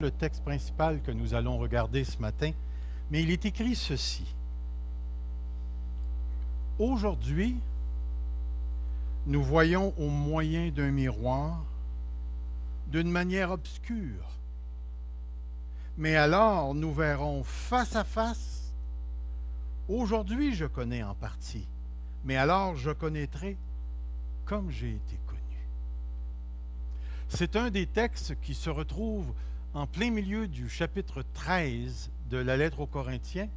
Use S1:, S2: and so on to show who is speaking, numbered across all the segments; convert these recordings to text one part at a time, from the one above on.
S1: Le texte principal que nous allons regarder ce matin, mais il est écrit ceci. Aujourd'hui, nous voyons au moyen d'un miroir, d'une manière obscure. Mais alors, nous verrons face à face. Aujourd'hui, je connais en partie, mais alors je connaîtrai comme j'ai été connu. C'est un des textes qui se retrouve en plein milieu du chapitre 13 de la lettre aux Corinthiens,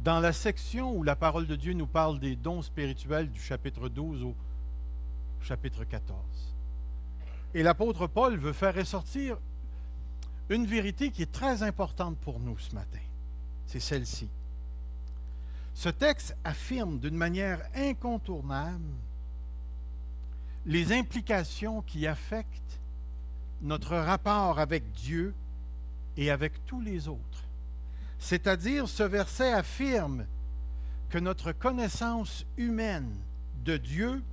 S1: dans la section où la parole de Dieu nous parle des dons spirituels du chapitre 12 au chapitre 14. Et l'apôtre Paul veut faire ressortir une vérité qui est très importante pour nous ce matin. C'est celle-ci. Ce texte affirme d'une manière incontournable les implications qui affectent notre rapport avec Dieu et avec tous les autres. C'est-à-dire, ce verset affirme que notre connaissance humaine de Dieu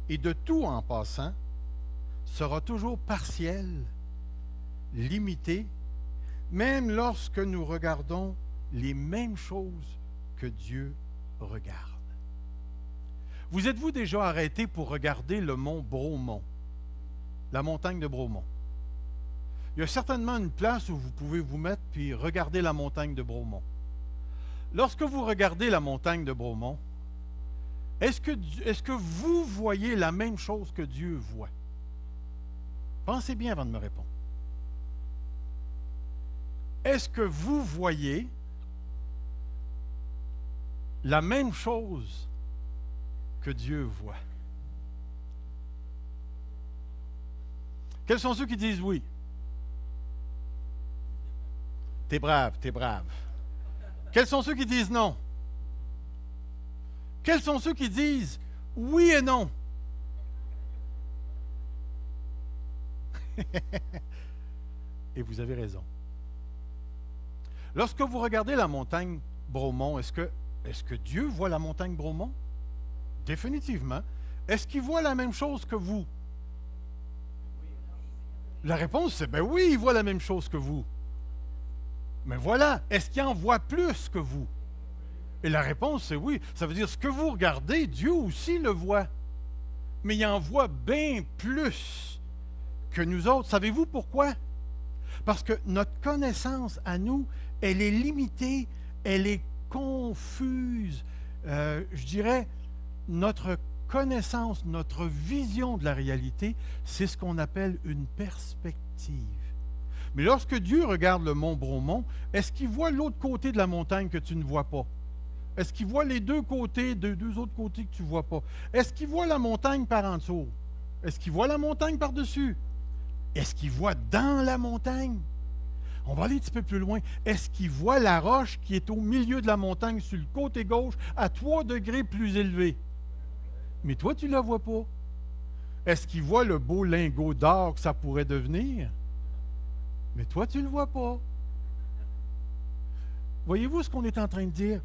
S1: et de tout en passant sera toujours partielle, limitée, même lorsque nous regardons les mêmes choses que Dieu regarde. Vous êtes-vous déjà arrêté pour regarder le mont Bromont, la montagne de Bromont? Il y a certainement une place où vous pouvez vous mettre puis regarder la montagne de Bromont. Lorsque vous regardez la montagne de Bromont, est-ce que vous voyez la même chose que Dieu voit? Pensez bien avant de me répondre. Est-ce que vous voyez la même chose que Dieu voit? Quels sont ceux qui disent oui? T'es brave, t'es brave. Quels sont ceux qui disent non? Quels sont ceux qui disent oui et non? Et vous avez raison. Lorsque vous regardez la montagne Bromont, est-ce que Dieu voit la montagne Bromont? Définitivement. Est-ce qu'il voit la même chose que vous? La réponse, c'est ben oui, il voit la même chose que vous. Mais voilà, est-ce qu'il en voit plus que vous? Et la réponse, c'est oui. Ça veut dire, ce que vous regardez, Dieu aussi le voit. Mais il en voit bien plus que nous autres. Savez-vous pourquoi? Parce que notre connaissance à nous, elle est limitée, elle est confuse. Je dirais, notre connaissance, notre vision de la réalité, c'est ce qu'on appelle une perspective. Mais lorsque Dieu regarde le mont Bromont, est-ce qu'il voit l'autre côté de la montagne que tu ne vois pas? Est-ce qu'il voit les deux côtés, deux autres côtés que tu ne vois pas? Est-ce qu'il voit la montagne par en dessous? Est-ce qu'il voit la montagne par-dessus? Est-ce qu'il voit dans la montagne? On va aller un petit peu plus loin. Est-ce qu'il voit la roche qui est au milieu de la montagne sur le côté gauche à 3 degrés plus élevé? Mais toi, tu ne la vois pas. Est-ce qu'il voit le beau lingot d'or que ça pourrait devenir? Mais toi, tu ne le vois pas. Voyez-vous ce qu'on est en train de dire?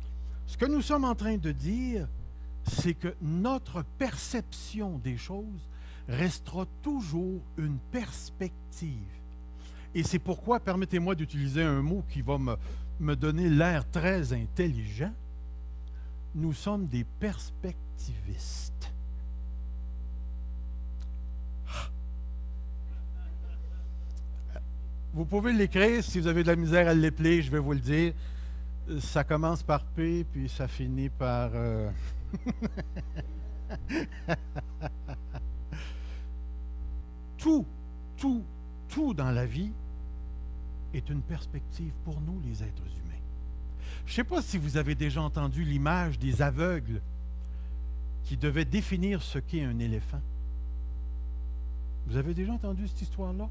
S1: Ce que nous sommes en train de dire, c'est que notre perception des choses restera toujours une perspective. Et c'est pourquoi, permettez-moi d'utiliser un mot qui va me donner l'air très intelligent, nous sommes des perspectivistes. Vous pouvez l'écrire, si vous avez de la misère à l'épeler, je vais vous le dire. Ça commence par P, puis ça finit par... Tout dans la vie est une perspective pour nous, les êtres humains. Je ne sais pas si vous avez déjà entendu l'image des aveugles qui devaient définir ce qu'est un éléphant. Vous avez déjà entendu cette histoire-là?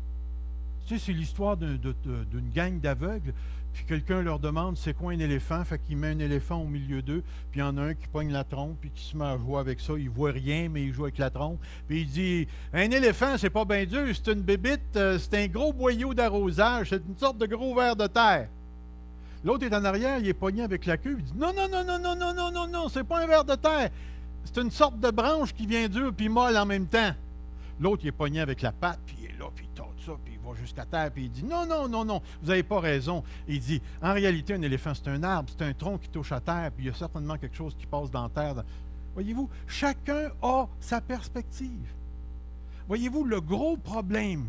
S1: Tu sais, c'est l'histoire d'une gang d'aveugles, puis quelqu'un leur demande c'est quoi un éléphant, fait qu'il met un éléphant au milieu d'eux, puis il y en a un qui pogne la trompe, puis qui se met à jouer avec ça, il voit rien, mais il joue avec la trompe, puis il dit un éléphant, c'est pas bien dur, c'est une bébite, c'est un gros boyau d'arrosage, c'est une sorte de gros ver de terre. L'autre est en arrière, il est pogné avec la queue, il dit non, non, non, non, non, non, non, non, non, c'est pas un ver de terre, c'est une sorte de branche qui vient dure puis molle en même temps. L'autre, il est pogné avec la patte, puis il est là, puis il tente ça, puis il va jusqu'à terre, puis il dit non, non, non, non, vous n'avez pas raison. Et il dit en réalité, un éléphant, c'est un arbre, c'est un tronc qui touche à terre, puis il y a certainement quelque chose qui passe dans la terre. Voyez-vous, chacun a sa perspective. Voyez-vous, le gros problème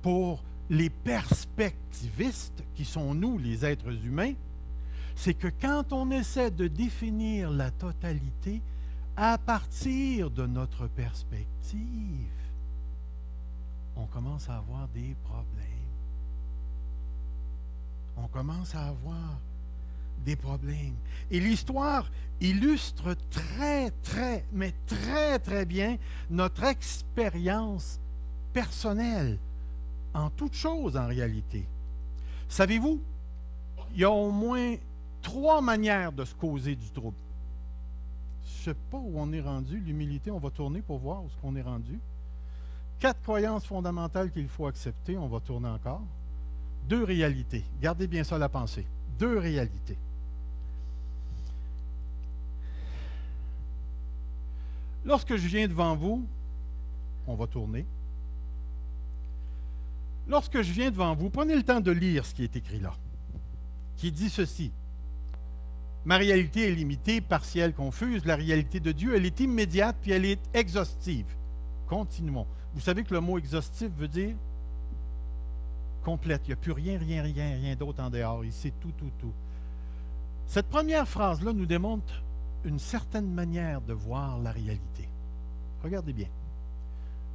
S1: pour les perspectivistes, qui sont nous, les êtres humains, c'est que quand on essaie de définir la totalité à partir de notre perspective, on commence à avoir des problèmes. On commence à avoir des problèmes. Et l'histoire illustre mais très bien notre expérience personnelle en toute chose en réalité. Savez-vous, il y a au moins 3 manières de se causer du trouble. Je ne sais pas où on est rendu. L'humilité, on va tourner pour voir où est-ce qu'on est rendu. 4 croyances fondamentales qu'il faut accepter. On va tourner encore. 2 réalités. Gardez bien ça à la pensée. 2 réalités. Lorsque je viens devant vous, on va tourner. Lorsque je viens devant vous, prenez le temps de lire ce qui est écrit là, qui dit ceci. Ma réalité est limitée, partielle, confuse. La réalité de Dieu, elle est immédiate, puis elle est exhaustive. Continuons. Vous savez que le mot exhaustif veut dire complète. Il n'y a plus rien d'autre en dehors. Il sait tout. Cette première phrase-là nous démontre une certaine manière de voir la réalité. Regardez bien.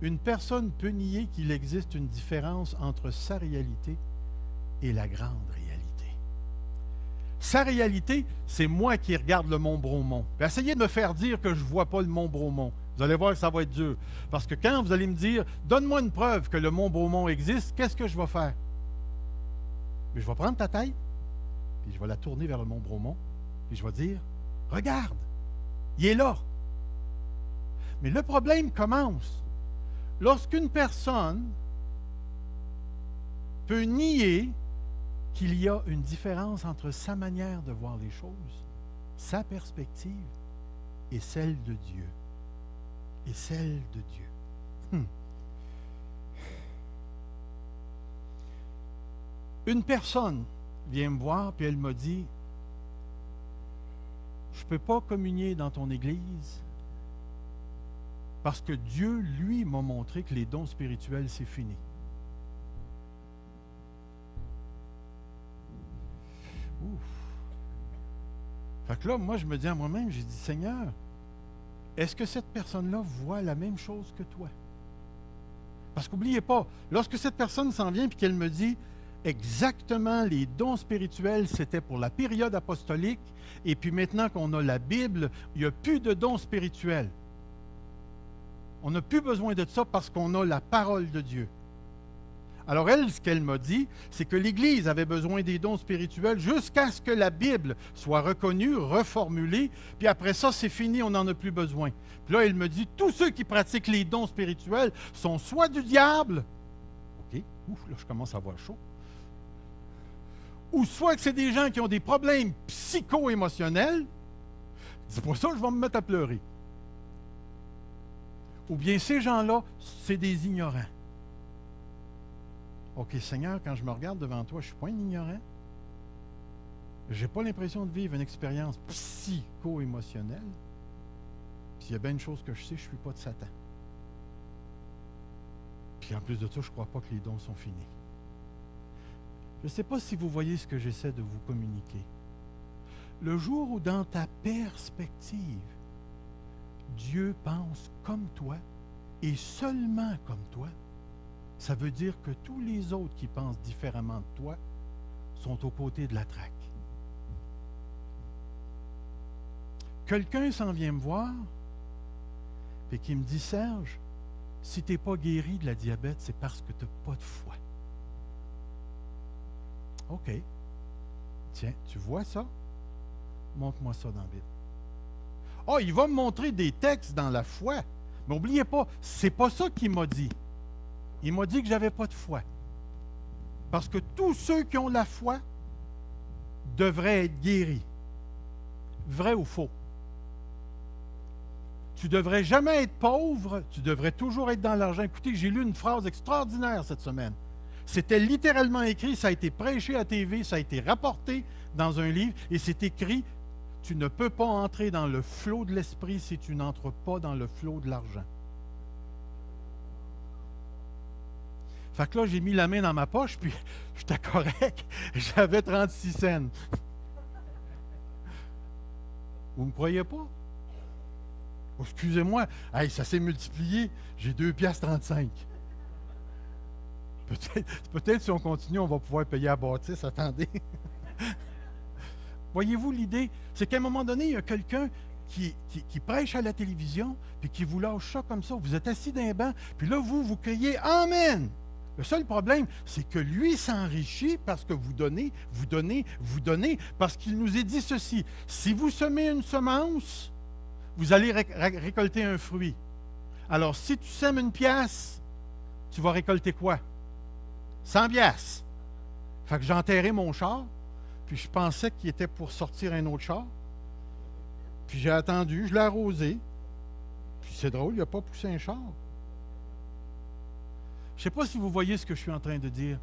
S1: Une personne peut nier qu'il existe une différence entre sa réalité et la grande réalité. Sa réalité, c'est moi qui regarde le mont Bromont. Essayez de me faire dire que je ne vois pas le mont Bromont. Vous allez voir que ça va être dur. Parce que quand vous allez me dire, donne-moi une preuve que le mont Bromont existe, qu'est-ce que je vais faire? Mais je vais prendre ta tête, puis je vais la tourner vers le mont Bromont, puis je vais dire, regarde, il est là. Mais le problème commence lorsqu'une personne peut nier qu'il y a une différence entre sa manière de voir les choses, sa perspective, et celle de Dieu. Et celle de Dieu. Une personne vient me voir, puis elle m'a dit, je ne peux pas communier dans ton église parce que Dieu, lui, m'a montré que les dons spirituels, c'est fini. Ouf. Fait que là, moi, je me dis à moi-même, j'ai dit, Seigneur, est-ce que cette personne-là voit la même chose que toi? Parce qu'oubliez pas, lorsque cette personne s'en vient et qu'elle me dit exactement les dons spirituels, c'était pour la période apostolique, et puis maintenant qu'on a la Bible, il n'y a plus de dons spirituels. On n'a plus besoin de ça parce qu'on a la parole de Dieu. Alors elle, ce qu'elle m'a dit, c'est que l'Église avait besoin des dons spirituels jusqu'à ce que la Bible soit reconnue, reformulée, puis après ça, c'est fini, on n'en a plus besoin. Puis là, elle me dit, tous ceux qui pratiquent les dons spirituels sont soit du diable, OK, ouf, là, je commence à avoir chaud, ou soit que c'est des gens qui ont des problèmes psycho-émotionnels, dis pas ça, je vais me mettre à pleurer. Ou bien ces gens-là, c'est des ignorants. OK, Seigneur, quand je me regarde devant toi, je ne suis pas un ignorant. Je n'ai pas l'impression de vivre une expérience psycho-émotionnelle. Puis il y a bien une chose que je sais, je ne suis pas de Satan. Puis en plus de ça, je ne crois pas que les dons sont finis. Je ne sais pas si vous voyez ce que j'essaie de vous communiquer. Le jour où dans ta perspective, Dieu pense comme toi et seulement comme toi, ça veut dire que tous les autres qui pensent différemment de toi sont aux côtés de la traque. Quelqu'un s'en vient me voir et qui me dit, Serge, si tu n'es pas guéri de la diabète, c'est parce que tu n'as pas de foi. OK. Tiens, tu vois ça? Montre-moi ça dans la Bible. Ah, il va me montrer des textes dans la foi. Mais n'oubliez pas, c'est pas ça qu'il m'a dit. Il m'a dit que je n'avais pas de foi. Parce que tous ceux qui ont la foi devraient être guéris. Vrai ou faux? Tu ne devrais jamais être pauvre, tu devrais toujours être dans l'argent. Écoutez, j'ai lu une phrase extraordinaire cette semaine. C'était littéralement écrit, ça a été prêché à TV, ça a été rapporté dans un livre, et c'est écrit, tu ne peux pas entrer dans le flot de l'esprit si tu n'entres pas dans le flot de l'argent. Fait que là, j'ai mis la main dans ma poche, puis j'étais correct, j'avais 36 cents. Vous ne me croyez pas? Oh, excusez-moi, hey, ça s'est multiplié, j'ai 2,35 $. Peut-être si on continue, on va pouvoir payer à bâtisse, attendez. Voyez-vous l'idée? C'est qu'à un moment donné, il y a quelqu'un qui prêche à la télévision, puis qui vous lâche ça comme ça. Vous êtes assis d'un banc, puis là, vous criez « Amen ». Le seul problème, c'est que lui s'enrichit parce que vous donnez, parce qu'il nous est dit ceci. Si vous semez une semence, vous allez récolter un fruit. Alors, si tu sèmes une pièce, tu vas récolter quoi? 100 pièces. Fait que j'ai enterré mon char, puis je pensais qu'il était pour sortir un autre char. Puis j'ai attendu, je l'ai arrosé. Puis c'est drôle, il n'a pas poussé un char. Je ne sais pas si vous voyez ce que je suis en train de dire.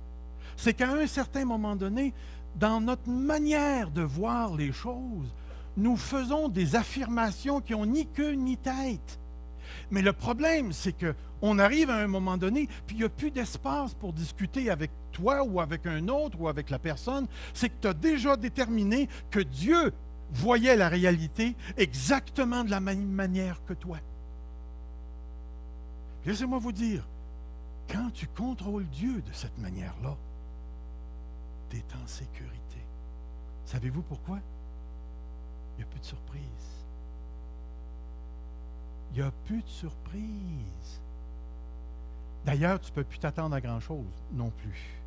S1: C'est qu'à un certain moment donné, dans notre manière de voir les choses, nous faisons des affirmations qui n'ont ni queue ni tête. Mais le problème, c'est qu'on arrive à un moment donné, puis il n'y a plus d'espace pour discuter avec toi ou avec un autre ou avec la personne. C'est que tu as déjà déterminé que Dieu voyait la réalité exactement de la même manière que toi. Laissez-moi vous dire, quand tu contrôles Dieu de cette manière-là, tu es en sécurité. Savez-vous pourquoi? Il n'y a plus de surprise. Il n'y a plus de surprise. D'ailleurs, tu ne peux plus t'attendre à grand-chose non plus.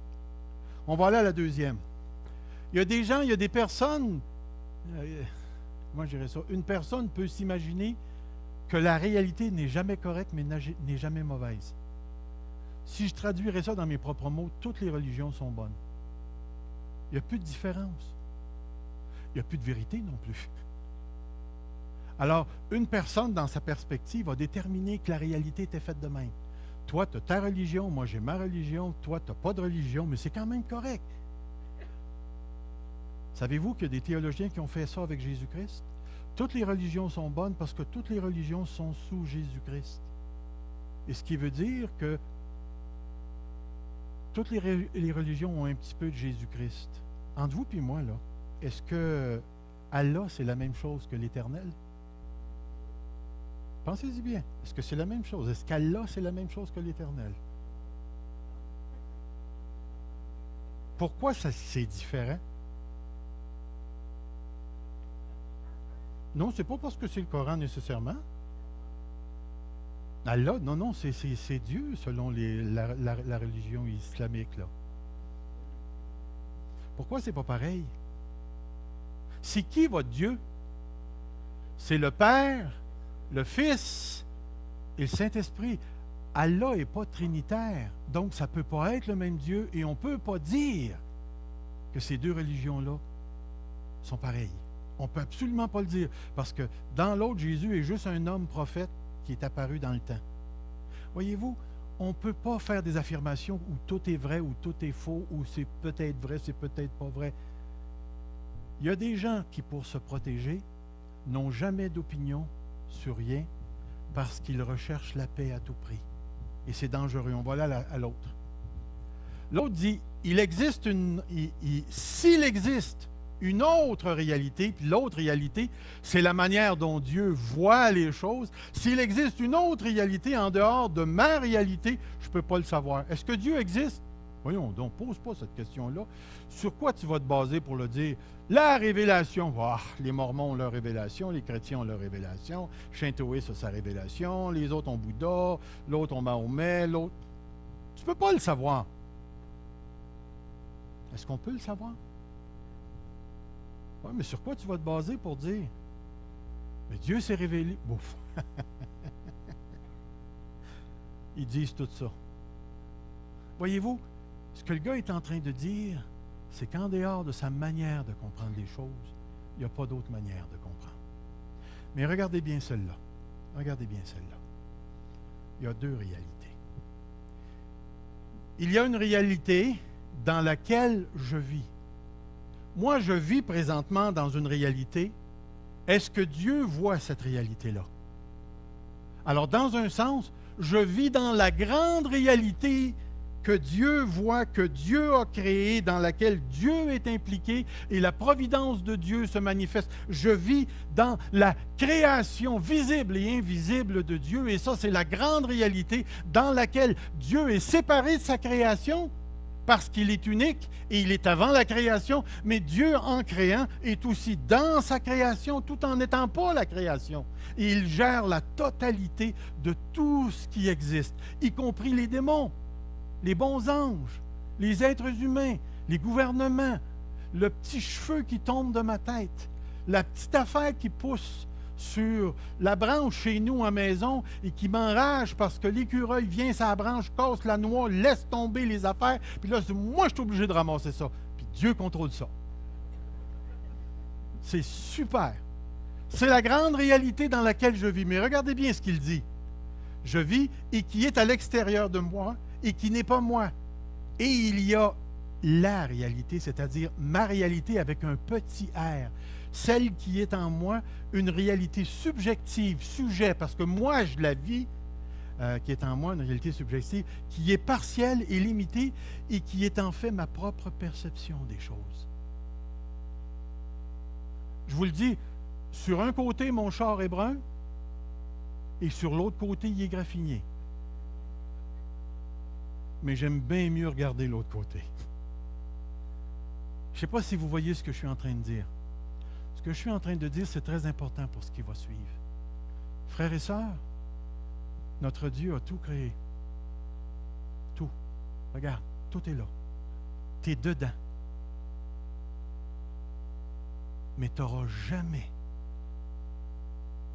S1: On va aller à la deuxième. Il y a des gens, il y a des personnes, moi je dirais ça, une personne peut s'imaginer que la réalité n'est jamais correcte, mais n'est jamais mauvaise. Si je traduirais ça dans mes propres mots, toutes les religions sont bonnes. Il n'y a plus de différence. Il n'y a plus de vérité non plus. Alors, une personne, dans sa perspective, va déterminer que la réalité était faite de même. Toi, tu as ta religion, moi j'ai ma religion, toi, tu n'as pas de religion, mais c'est quand même correct. Savez-vous qu'il y a des théologiens qui ont fait ça avec Jésus-Christ? Toutes les religions sont bonnes parce que toutes les religions sont sous Jésus-Christ. Et ce qui veut dire que toutes les religions ont un petit peu de Jésus-Christ. Entre vous et moi, là, est-ce que Allah, c'est la même chose que l'Éternel? Pensez-y bien. Est-ce que c'est la même chose? Est-ce qu'Allah, c'est la même chose que l'Éternel? Pourquoi c'est différent? Non, c'est pas parce que c'est le Coran nécessairement. Allah, non, c'est Dieu selon la religion islamique, là. Pourquoi c'est pas pareil? C'est qui votre Dieu? C'est le Père, le Fils et le Saint-Esprit. Allah n'est pas trinitaire, donc ça ne peut pas être le même Dieu et on ne peut pas dire que ces deux religions-là sont pareilles. On ne peut absolument pas le dire, parce que dans l'autre, Jésus est juste un homme prophète qui est apparu dans le temps. Voyez-vous, on ne peut pas faire des affirmations où tout est vrai, ou tout est faux, ou c'est peut-être vrai, c'est peut-être pas vrai. Il y a des gens qui, pour se protéger, n'ont jamais d'opinion sur rien parce qu'ils recherchent la paix à tout prix. Et c'est dangereux. On va aller à l'autre. L'autre dit, s'il existe une autre réalité, puis l'autre réalité, c'est la manière dont Dieu voit les choses. S'il existe une autre réalité en dehors de ma réalité, je ne peux pas le savoir. Est-ce que Dieu existe? Voyons donc, pose pas cette question-là. Sur quoi tu vas te baser pour le dire? La révélation. Ah, les Mormons ont leur révélation, les chrétiens ont leur révélation, Shintoïste a sa révélation, les autres ont Bouddha, l'autre ont Mahomet, l'autre... Tu ne peux pas le savoir. Est-ce qu'on peut le savoir? Oui, mais sur quoi tu vas te baser pour dire? Mais Dieu s'est révélé. Bouf. Ils disent tout ça. Voyez-vous, ce que le gars est en train de dire, c'est qu'en dehors de sa manière de comprendre les choses, il n'y a pas d'autre manière de comprendre. Mais regardez bien celle-là. Regardez bien celle-là. Il y a deux réalités. Il y a une réalité dans laquelle je vis. Moi, je vis présentement dans une réalité. Est-ce que Dieu voit cette réalité-là? Alors, dans un sens, je vis dans la grande réalité que Dieu voit, que Dieu a créée, dans laquelle Dieu est impliqué et la providence de Dieu se manifeste. Je vis dans la création visible et invisible de Dieu, et ça, c'est la grande réalité dans laquelle Dieu est séparé de sa création parce qu'il est unique et il est avant la création, mais Dieu, en créant, est aussi dans sa création tout en n'étant pas la création. Et il gère la totalité de tout ce qui existe, y compris les démons, les bons anges, les êtres humains, les gouvernements, le petit cheveu qui tombe de ma tête, la petite affaire qui pousse sur la branche chez nous en maison et qui m'enrage parce que l'écureuil vient sur la branche, casse la noix, laisse tomber les affaires, puis là, moi, je suis obligé de ramasser ça. Puis Dieu contrôle ça. C'est super. C'est la grande réalité dans laquelle je vis. Mais regardez bien ce qu'il dit. Je vis et qui est à l'extérieur de moi et qui n'est pas moi. Et il y a la réalité, c'est-à-dire ma réalité avec un petit r. Celle qui est en moi, une réalité subjective, sujet, parce que moi, je la vis, qui est en moi, une réalité subjective, qui est partielle et limitée et qui est en fait ma propre perception des choses. Je vous le dis, sur un côté, mon char est brun et sur l'autre côté, il est graffiné. Mais j'aime bien mieux regarder l'autre côté. Je ne sais pas si vous voyez ce que je suis en train de dire. Ce que je suis en train de dire, c'est très important pour ce qui va suivre. Frères et sœurs, notre Dieu a tout créé. Tout. Regarde, tout est là. Tu es dedans. Mais tu n'auras jamais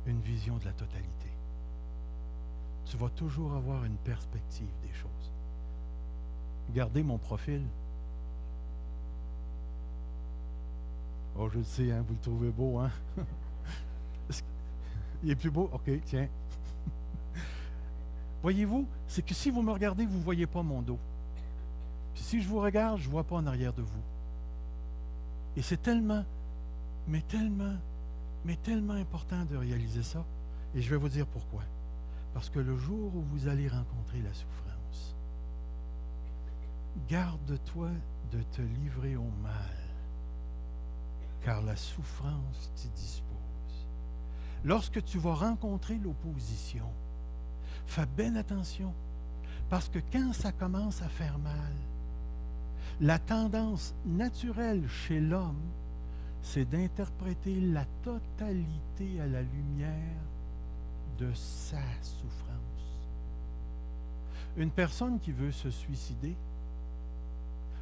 S1: une vision de la totalité. Tu vas toujours avoir une perspective des choses. Regardez mon profil. Oh, je le sais, hein, vous le trouvez beau, hein? Il est plus beau? OK, tiens. Voyez-vous, c'est que si vous me regardez, vous ne voyez pas mon dos. Puis si je vous regarde, je ne vois pas en arrière de vous. Et c'est tellement, mais tellement important de réaliser ça. Et je vais vous dire pourquoi. Parce que le jour où vous allez rencontrer la souffrance, garde-toi de te livrer au mal, car la souffrance t'y dispose. Lorsque tu vas rencontrer l'opposition, fais bien attention, parce que quand ça commence à faire mal, la tendance naturelle chez l'homme, c'est d'interpréter la totalité à la lumière de sa souffrance. Une personne qui veut se suicider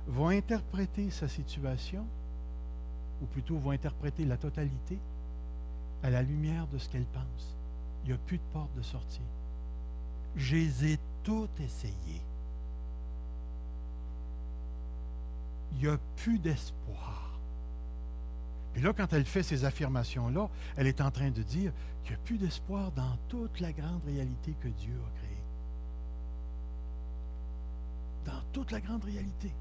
S1: va interpréter sa situation, ou plutôt va interpréter la totalité à la lumière de ce qu'elle pense. Il n'y a plus de porte de sortie. Je les ai toutes essayées. Il n'y a plus d'espoir. Puis là, quand elle fait ces affirmations-là, elle est en train de dire qu'il n'y a plus d'espoir dans toute la grande réalité que Dieu a créée. Dans toute la grande réalité.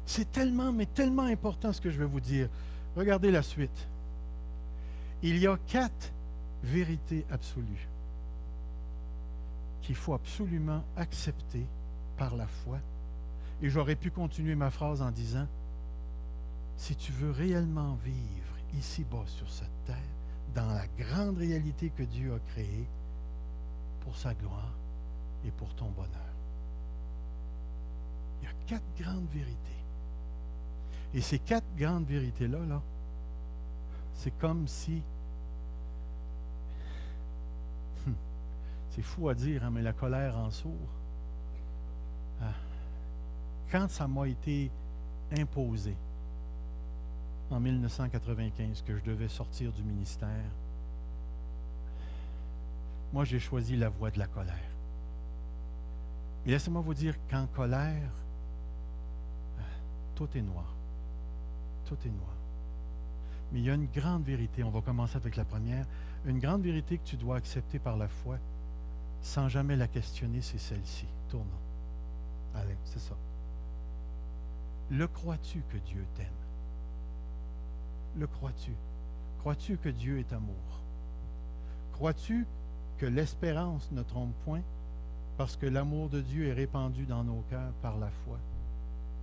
S1: C'est tellement, mais tellement important ce que je vais vous dire. Regardez la suite. Il y a 4 vérités absolues qu'il faut absolument accepter par la foi. Et j'aurais pu continuer ma phrase en disant, si tu veux réellement vivre ici-bas sur cette terre, dans la grande réalité que Dieu a créée, pour sa gloire et pour ton bonheur. Il y a 4 grandes vérités. Et ces 4 grandes vérités-là, là, c'est comme si... C'est fou à dire, hein, mais la colère en sourd. Quand ça m'a été imposé, en 1995, que je devais sortir du ministère, moi, j'ai choisi la voie de la colère. Et laissez-moi vous dire qu'en colère, tout est noir. Tout est noir. Mais il y a une grande vérité, on va commencer avec la première, une grande vérité que tu dois accepter par la foi, sans jamais la questionner, c'est celle-ci. Tournons. Allez, c'est ça. Le crois-tu que Dieu t'aime? Le crois-tu? Crois-tu que Dieu est amour? Crois-tu que l'espérance ne trompe point parce que l'amour de Dieu est répandu dans nos cœurs par la foi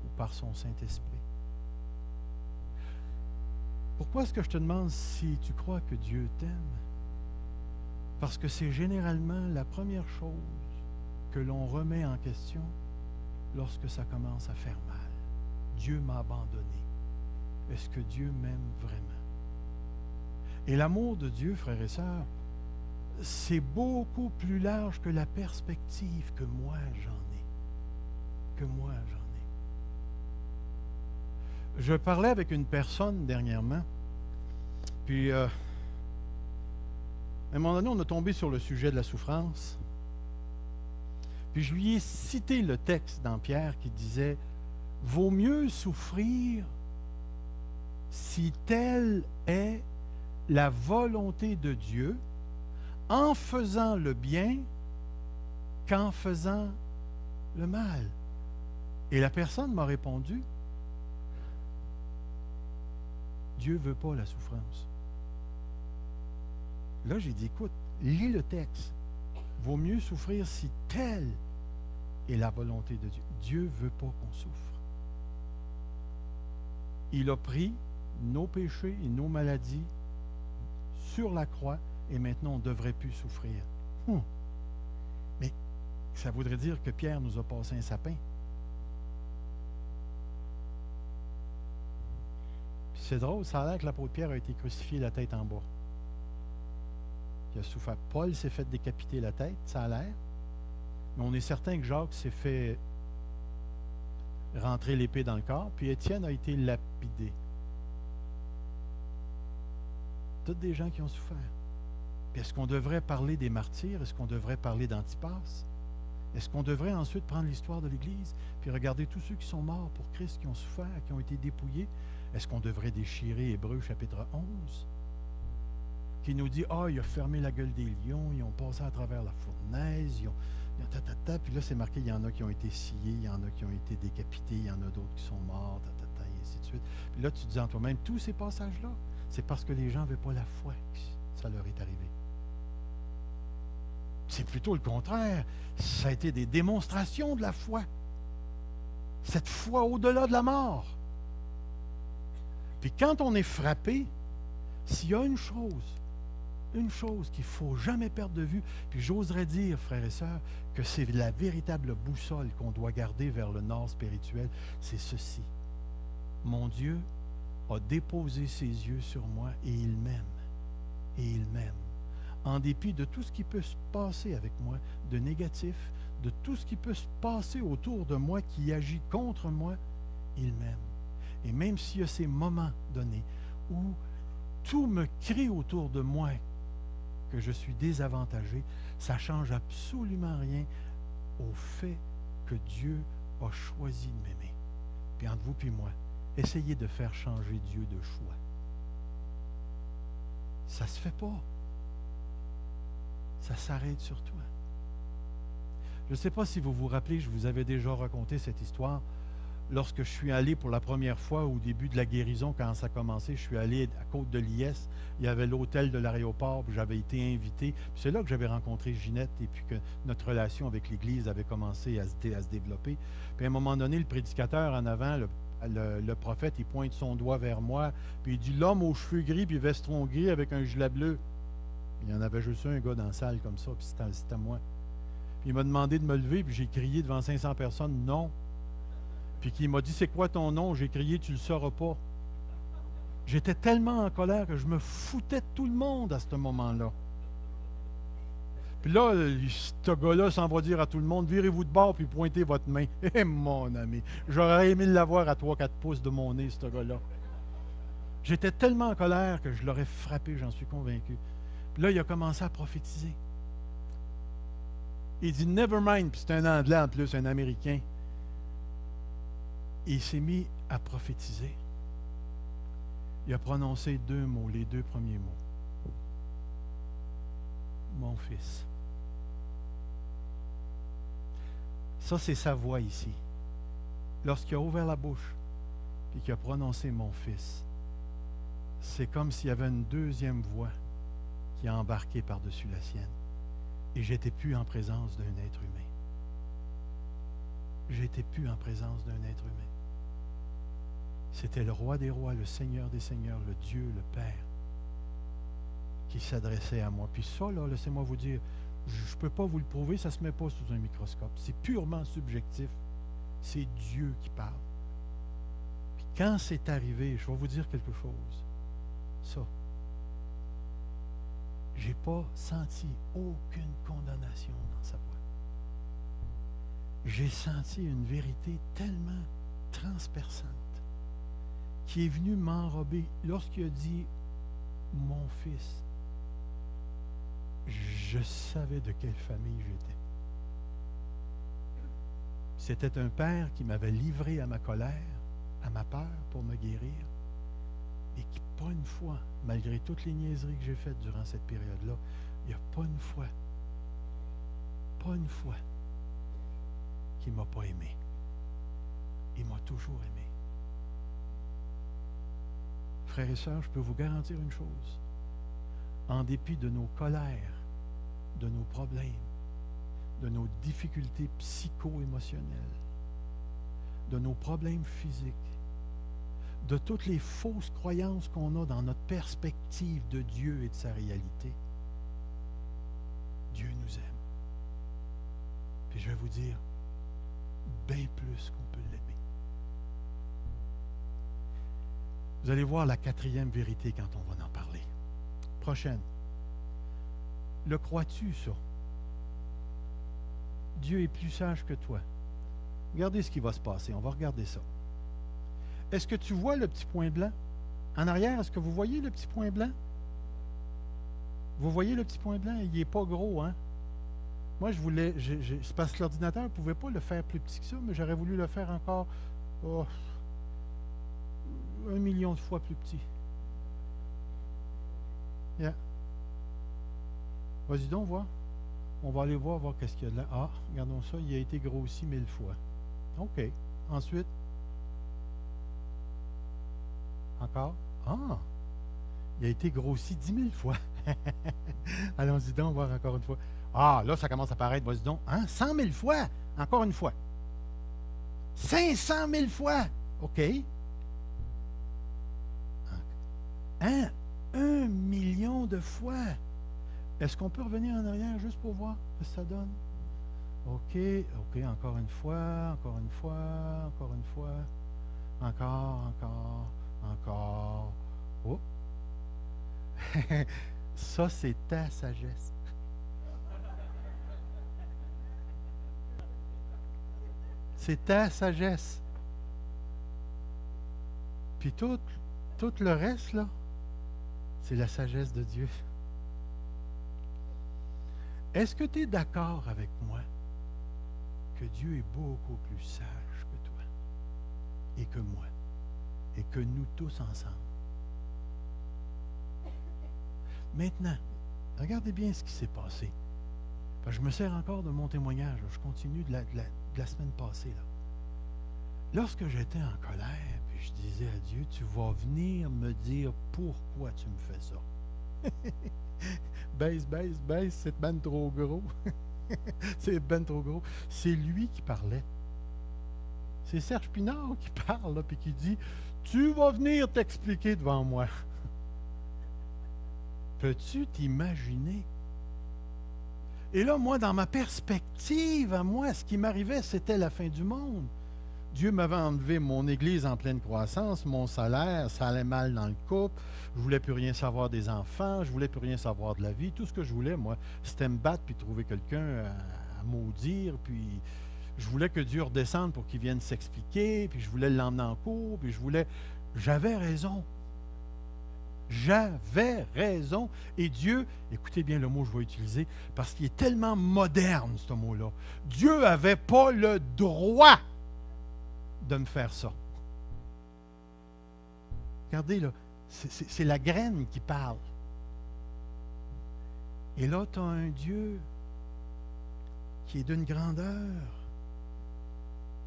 S1: ou par son Saint-Esprit? Pourquoi est-ce que je te demande si tu crois que Dieu t'aime? Parce que c'est généralement la première chose que l'on remet en question lorsque ça commence à faire mal. Dieu m'a abandonné. Est-ce que Dieu m'aime vraiment? Et l'amour de Dieu, frères et sœurs, c'est beaucoup plus large que la perspective que moi j'en ai. Que moi j'en ai. Je parlais avec une personne dernièrement, puis à un moment donné, on a tombé sur le sujet de la souffrance. Puis je lui ai cité le texte dans Pierre qui disait « Vaut mieux souffrir si telle est la volonté de Dieu en faisant le bien qu'en faisant le mal. » Et la personne m'a répondu « Dieu ne veut pas la souffrance. » Là, j'ai dit, écoute, lis le texte. Vaut mieux souffrir si telle est la volonté de Dieu. Dieu ne veut pas qu'on souffre. Il a pris nos péchés et nos maladies sur la croix et maintenant on ne devrait plus souffrir. Mais ça voudrait dire que Pierre nous a passé un sapin. Puis c'est drôle, ça a l'air que l'apôtre Pierre a été crucifié la tête en bas. Il a souffert. Paul s'est fait décapiter la tête, ça a l'air. Mais on est certain que Jacques s'est fait rentrer l'épée dans le corps, puis Étienne a été lapidé. Toutes des gens qui ont souffert. Puis est-ce qu'on devrait parler des martyrs? Est-ce qu'on devrait parler d'Antipas? Est-ce qu'on devrait ensuite prendre l'histoire de l'Église, puis regarder tous ceux qui sont morts pour Christ, qui ont souffert, qui ont été dépouillés? Est-ce qu'on devrait déchirer Hébreux chapitre 11? Qui nous dit, il a fermé la gueule des lions, ils ont passé à travers la fournaise, puis là c'est marqué, il y en a qui ont été sciés, il y en a qui ont été décapités, il y en a d'autres qui sont morts, et ainsi de suite. Puis là tu dis en toi-même, tous ces passages-là, c'est parce que les gens n'avaient pas la foi que ça leur est arrivé. C'est plutôt le contraire. Ça a été des démonstrations de la foi. Cette foi au-delà de la mort. Puis quand on est frappé, s'il y a une chose qu'il ne faut jamais perdre de vue, puis j'oserais dire, frères et sœurs, que c'est la véritable boussole qu'on doit garder vers le nord spirituel, c'est ceci. Mon Dieu a déposé ses yeux sur moi et il m'aime. Et il m'aime. En dépit de tout ce qui peut se passer avec moi, de négatif, de tout ce qui peut se passer autour de moi qui agit contre moi, il m'aime. Et même s'il y a ces moments donnés où tout me crie autour de moi que je suis désavantagé, ça ne change absolument rien au fait que Dieu a choisi de m'aimer. Puis entre vous et moi, essayez de faire changer Dieu de choix. Ça ne se fait pas. Ça s'arrête sur toi. Je ne sais pas si vous vous rappelez, je vous avais déjà raconté cette histoire. Lorsque je suis allé pour la première fois au début de la guérison, quand ça a commencé, je suis allé à Côte-de-Liesse, il y avait l'hôtel de l'aéroport, puis j'avais été invité. Puis c'est là que j'avais rencontré Ginette et puis que notre relation avec l'Église avait commencé à se développer. Puis à un moment donné, le prédicateur en avant, le prophète, il pointe son doigt vers moi, puis il dit « L'homme aux cheveux gris puis veston gris avec un gilet bleu ». Il y en avait juste un gars dans la salle comme ça, puis c'était moi. Puis il m'a demandé de me lever, puis j'ai crié devant 500 personnes « Non ». Puis il m'a dit, c'est quoi ton nom? J'ai crié, tu le sauras pas. J'étais tellement en colère que je me foutais de tout le monde à ce moment-là. Puis là, ce gars-là s'en va dire à tout le monde, virez-vous de bord puis pointez votre main. Eh mon ami, j'aurais aimé l'avoir à 3-4 pouces de mon nez, ce gars-là. J'étais tellement en colère que je l'aurais frappé, j'en suis convaincu. Puis là, il a commencé à prophétiser. Il dit, never mind, puis c'est un Anglais en plus, un Américain. Et il s'est mis à prophétiser. il a prononcé deux mots, les deux premiers mots. Mon fils. Ça, c'est sa voix ici. Lorsqu'il a ouvert la bouche et qu'il a prononcé mon fils, c'est comme s'il y avait une deuxième voix qui a embarqué par-dessus la sienne. Et j'étais plus en présence d'un être humain. J'étais plus en présence d'un être humain. C'était le roi des rois, le Seigneur des seigneurs, le Dieu, le Père, qui s'adressait à moi. Puis ça, là, laissez-moi vous dire, je ne peux pas vous le prouver, ça ne se met pas sous un microscope. C'est purement subjectif. C'est Dieu qui parle. Puis quand c'est arrivé, je vais vous dire quelque chose. Ça, je n'ai pas senti aucune condamnation dans sa voix. J'ai senti une vérité tellement transperçante qui est venue m'enrober. Lorsqu'il a dit « mon fils », je savais de quelle famille j'étais. C'était un père qui m'avait livré à ma colère, à ma peur pour me guérir, et qui, pas une fois, malgré toutes les niaiseries que j'ai faites durant cette période-là, il n'y a pas une fois qu'il ne m'a pas aimé. Il m'a toujours aimé. Frères et sœurs, je peux vous garantir une chose. En dépit de nos colères, de nos problèmes, de nos difficultés psycho-émotionnelles, de nos problèmes physiques, de toutes les fausses croyances qu'on a dans notre perspective de Dieu et de sa réalité, Dieu nous aime. Puis je vais vous dire, bien plus qu'on peut l'aimer. Vous allez voir la quatrième vérité quand on va en parler. Prochaine. Le crois-tu, ça? Dieu est plus sage que toi. Regardez ce qui va se passer. On va regarder ça. Est-ce que tu vois le petit point blanc? En arrière, est-ce que vous voyez le petit point blanc? Vous voyez le petit point blanc? Il n'est pas gros, hein? Moi, je voulais... c'est parce que l'ordinateur ne pouvait pas le faire plus petit que ça, mais j'aurais voulu le faire encore 1 million de fois plus petit. Yeah. Vas-y donc, voir. On va aller voir qu'est-ce qu'il y a de là. Ah, regardons ça, il a été grossi 1000 fois. OK. Ensuite. Encore. Ah! Il a été grossi 10 000 fois. Allons-y donc, voir encore une fois. Ah, là, ça commence à paraître. Vas-y donc. Hein? 100 000 fois. Encore une fois. 500 000 fois. OK. Hein? 1 million de fois. Est-ce qu'on peut revenir en arrière juste pour voir ce que ça donne? OK, encore une fois, encore une fois, encore une fois, encore. Oh! Ça, c'est ta sagesse. C'est ta sagesse. Puis tout le reste, là, c'est la sagesse de Dieu. Est-ce que tu es d'accord avec moi que Dieu est beaucoup plus sage que toi et que moi et que nous tous ensemble? Maintenant, regardez bien ce qui s'est passé. Parce que je me sers encore de mon témoignage. Je continue de la semaine passée. Là. Lorsque j'étais en colère, puis je disais à Dieu, tu vas venir me dire pourquoi tu me fais ça. Baisse, c'est ben trop gros. C'est ben trop gros. C'est lui qui parlait. C'est Serge Pinard qui parle, là, puis qui dit, tu vas venir t'expliquer devant moi. Peux-tu t'imaginer? Et là, moi, dans ma perspective, à moi, ce qui m'arrivait, c'était la fin du monde. Dieu m'avait enlevé mon église en pleine croissance, mon salaire, ça allait mal dans le couple, je ne voulais plus rien savoir des enfants, je ne voulais plus rien savoir de la vie. Tout ce que je voulais, moi, c'était me battre puis trouver quelqu'un à maudire, puis je voulais que Dieu redescende pour qu'il vienne s'expliquer, puis je voulais l'emmener en cours, puis j'avais raison. J'avais raison. Et Dieu, écoutez bien le mot que je vais utiliser, parce qu'il est tellement moderne, ce mot-là. Dieu n'avait pas le droit de me faire ça. Regardez, là, C'est la graine qui parle. Et là, tu as un Dieu qui est d'une grandeur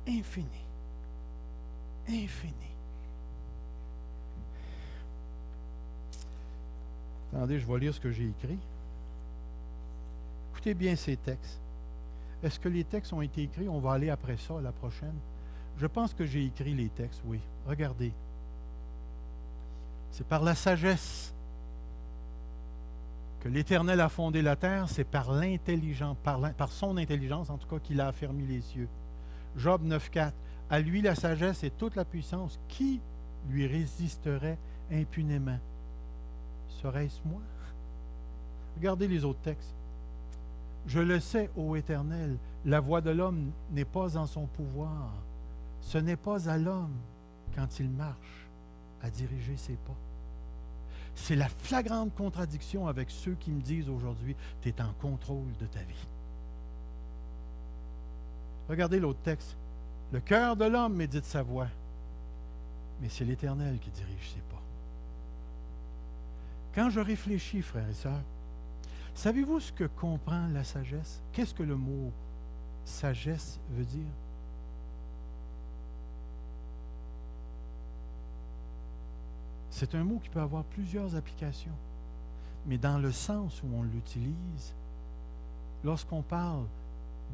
S1: infinie. Infinie. Attendez, je vais lire ce que j'ai écrit. Écoutez bien ces textes. Est-ce que les textes ont été écrits? On va aller après ça, la prochaine. Je pense que j'ai écrit les textes, oui. Regardez. C'est par la sagesse que l'Éternel a fondé la terre, c'est par l'intelligence, par son intelligence, en tout cas, qu'il a affermi les cieux. Job 9,4. À lui la sagesse et toute la puissance. Qui lui résisterait impunément? Serait-ce moi? Regardez les autres textes. Je le sais, ô Éternel, la voix de l'homme n'est pas en son pouvoir. Ce n'est pas à l'homme, quand il marche, à diriger ses pas. C'est la flagrante contradiction avec ceux qui me disent aujourd'hui, tu es en contrôle de ta vie. Regardez l'autre texte. Le cœur de l'homme médite sa voix, mais c'est l'Éternel qui dirige ses pas. Quand je réfléchis, frères et sœurs, savez-vous ce que comprend la sagesse? Qu'est-ce que le mot sagesse veut dire? C'est un mot qui peut avoir plusieurs applications, mais dans le sens où on l'utilise, lorsqu'on parle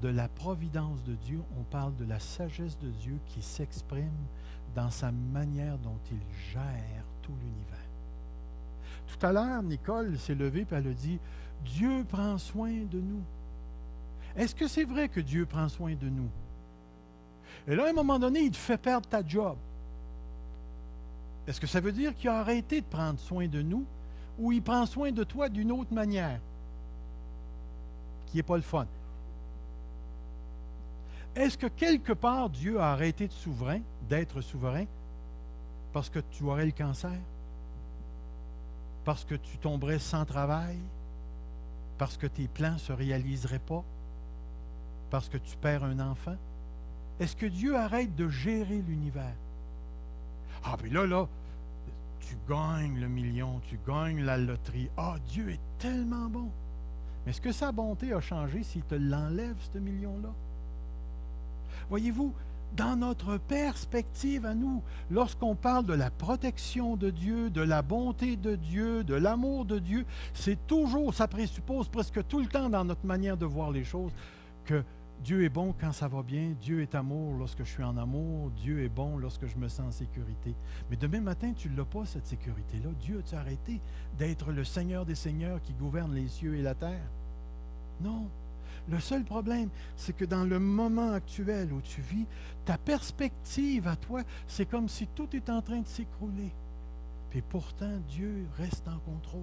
S1: de la providence de Dieu, on parle de la sagesse de Dieu qui s'exprime dans sa manière dont il gère tout l'univers. Tout à l'heure, Nicole s'est levée et elle a dit « Dieu prend soin de nous ». Est-ce que c'est vrai que Dieu prend soin de nous? Et là, à un moment donné, il te fait perdre ta job. Est-ce que ça veut dire qu'il a arrêté de prendre soin de nous ou il prend soin de toi d'une autre manière qui n'est pas le fun? Est-ce que quelque part Dieu a arrêté d'être souverain parce que tu aurais le cancer? Parce que tu tomberais sans travail? Parce que tes plans ne se réaliseraient pas? Parce que tu perds un enfant? Est-ce que Dieu arrête de gérer l'univers? Ah, puis là, tu gagnes le million, tu gagnes la loterie. Ah, Dieu est tellement bon. Mais est-ce que sa bonté a changé s'il te l'enlève, ce million-là? Voyez-vous, dans notre perspective à nous, lorsqu'on parle de la protection de Dieu, de la bonté de Dieu, de l'amour de Dieu, c'est toujours, ça présuppose presque tout le temps dans notre manière de voir les choses, que Dieu est bon quand ça va bien, Dieu est amour lorsque je suis en amour, Dieu est bon lorsque je me sens en sécurité. Mais demain matin, tu ne l'as pas, cette sécurité-là. Dieu a-tu arrêté d'être le Seigneur des Seigneurs qui gouverne les cieux et la terre? Non. Le seul problème, c'est que dans le moment actuel où tu vis, ta perspective à toi, c'est comme si tout est en train de s'écrouler. Et pourtant, Dieu reste en contrôle.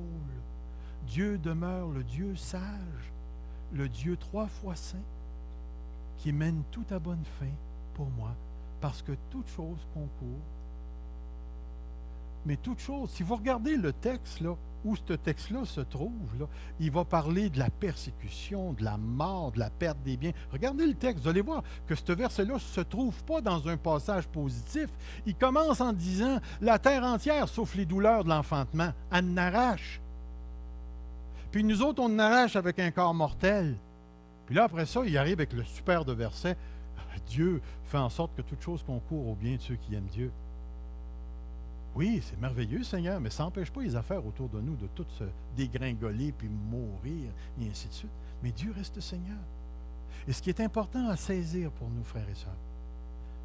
S1: Dieu demeure le Dieu sage, le Dieu 3 fois saint, qui mène tout à bonne fin pour moi, parce que toute chose concourt. Mais toute chose, si vous regardez le texte, là, où ce texte-là se trouve, là, il va parler de la persécution, de la mort, de la perte des biens. Regardez le texte, vous allez voir que ce verset-là ne se trouve pas dans un passage positif. Il commence en disant « La terre entière, sauf les douleurs de l'enfantement, elle n'arrache. » Puis nous autres, on arrache avec un corps mortel. Puis là, après ça, il arrive avec le super de verset « Dieu fait en sorte que toute chose concourt au bien de ceux qui aiment Dieu. » Oui, c'est merveilleux, Seigneur, mais ça n'empêche pas les affaires autour de nous de toutes se dégringoler, puis mourir, et ainsi de suite. Mais Dieu reste Seigneur. Et ce qui est important à saisir pour nous, frères et sœurs,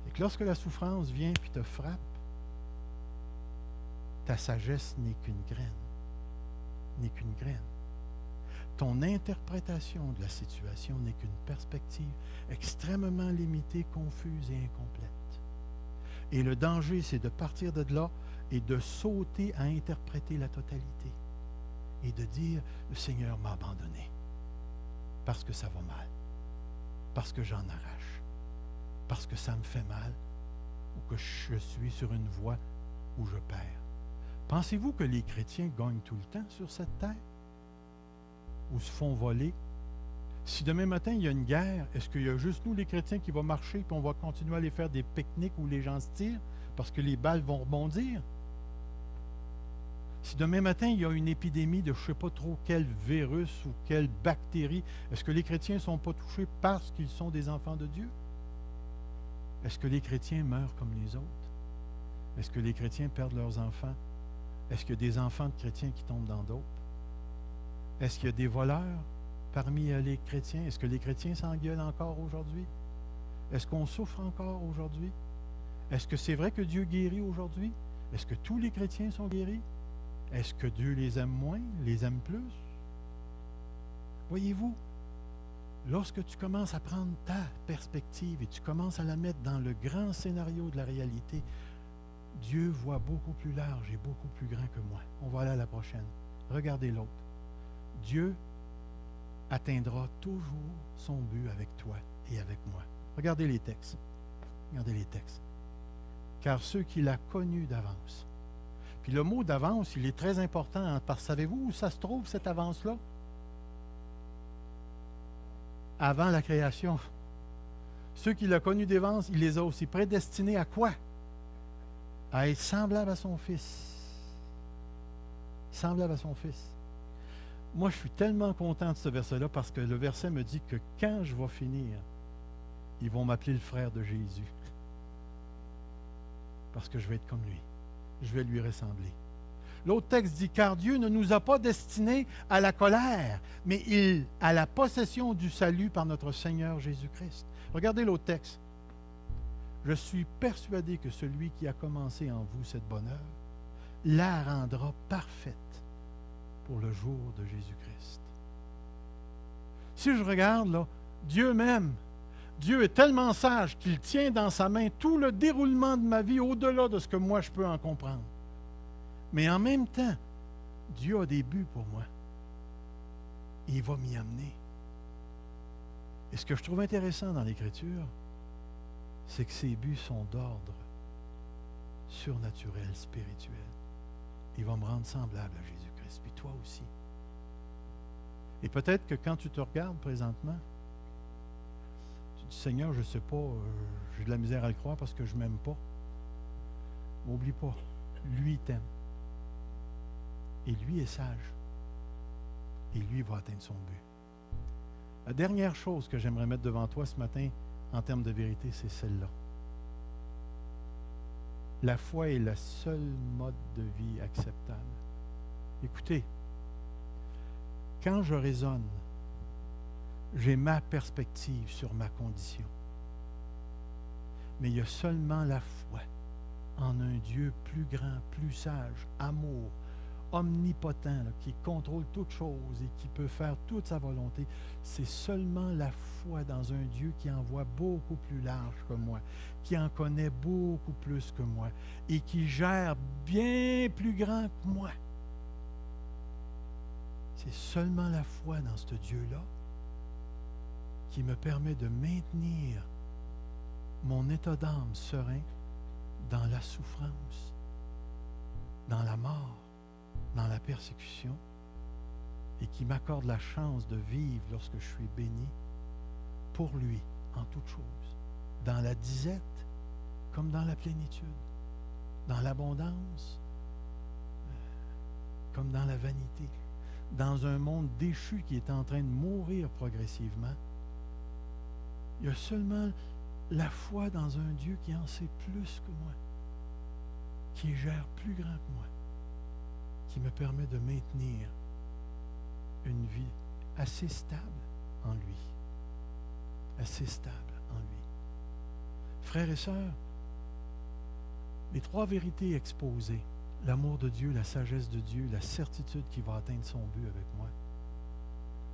S1: c'est que lorsque la souffrance vient puis te frappe, ta sagesse n'est qu'une graine. N'est qu'une graine. Ton interprétation de la situation n'est qu'une perspective extrêmement limitée, confuse et incomplète. Et le danger, c'est de partir de là et de sauter à interpréter la totalité et de dire, le Seigneur m'a abandonné parce que ça va mal, parce que j'en arrache, parce que ça me fait mal ou que je suis sur une voie où je perds. Pensez-vous que les chrétiens gagnent tout le temps sur cette terre ou se font voler? Si demain matin, il y a une guerre, est-ce qu'il y a juste nous, les chrétiens, qui vont marcher et on va continuer à aller faire des pique-niques où les gens se tirent parce que les balles vont rebondir? Si demain matin, il y a une épidémie de je ne sais pas trop quel virus ou quelle bactérie, est-ce que les chrétiens ne sont pas touchés parce qu'ils sont des enfants de Dieu? Est-ce que les chrétiens meurent comme les autres? Est-ce que les chrétiens perdent leurs enfants? Est-ce qu'il y a des enfants de chrétiens qui tombent dans d'autres? Est-ce qu'il y a des voleurs parmi les chrétiens? Est-ce que les chrétiens s'engueulent encore aujourd'hui? Est-ce qu'on souffre encore aujourd'hui? Est-ce que c'est vrai que Dieu guérit aujourd'hui? Est-ce que tous les chrétiens sont guéris? Est-ce que Dieu les aime moins, les aime plus? Voyez-vous, lorsque tu commences à prendre ta perspective et tu commences à la mettre dans le grand scénario de la réalité, Dieu voit beaucoup plus large et beaucoup plus grand que moi. On va aller à la prochaine. Regardez l'autre. Dieu atteindra toujours son but avec toi et avec moi. Regardez les textes. Regardez les textes. Car ceux qu'il a connus d'avance. Puis le mot d'avance, il est très important, parce que savez-vous où ça se trouve, cette avance-là? Avant la création. Ceux qu'il a connus d'avance, il les a aussi prédestinés à quoi? À être semblable à son Fils. Semblable à son Fils. Moi, je suis tellement content de ce verset-là parce que le verset me dit que quand je vais finir, ils vont m'appeler le frère de Jésus. Parce que je vais être comme lui. Je vais lui ressembler. L'autre texte dit, car Dieu ne nous a pas destinés à la colère, mais à la possession du salut par notre Seigneur Jésus-Christ. Regardez l'autre texte. Je suis persuadé que celui qui a commencé en vous cette bonne œuvre la rendra parfaite pour le jour de Jésus-Christ. Si je regarde, là, Dieu m'aime. Dieu est tellement sage qu'il tient dans sa main tout le déroulement de ma vie au-delà de ce que moi je peux en comprendre. Mais en même temps, Dieu a des buts pour moi. Il va m'y amener. Et ce que je trouve intéressant dans l'Écriture, c'est que ces buts sont d'ordre surnaturel, spirituel. Il va me rendre semblable à Jésus-Christ, puis toi aussi. Et peut-être que quand tu te regardes présentement, tu dis, Seigneur, je ne sais pas, j'ai de la misère à le croire parce que je ne m'aime pas. N'oublie pas, lui il t'aime. Et lui est sage. Et lui va atteindre son but. La dernière chose que j'aimerais mettre devant toi ce matin, en termes de vérité, c'est celle-là. La foi est le seul mode de vie acceptable. Écoutez, quand je raisonne, j'ai ma perspective sur ma condition. Mais il y a seulement la foi en un Dieu plus grand, plus sage, amour, omnipotent, là, qui contrôle toutes choses et qui peut faire toute sa volonté. C'est seulement la foi dans un Dieu qui en voit beaucoup plus large que moi, qui en connaît beaucoup plus que moi et qui gère bien plus grand que moi. C'est seulement la foi dans ce Dieu-là qui me permet de maintenir mon état d'âme serein dans la souffrance, dans la mort, dans la persécution, et qui m'accorde la chance de vivre lorsque je suis béni pour lui en toutes choses, dans la disette comme dans la plénitude, dans l'abondance comme dans la vanité, dans un monde déchu qui est en train de mourir progressivement. Il y a seulement la foi dans un Dieu qui en sait plus que moi, qui gère plus grand que moi, qui me permet de maintenir une vie assez stable en lui. Assez stable en lui. Frères et sœurs, les trois vérités exposées, l'amour de Dieu, la sagesse de Dieu, la certitude qu'il va atteindre son but avec moi,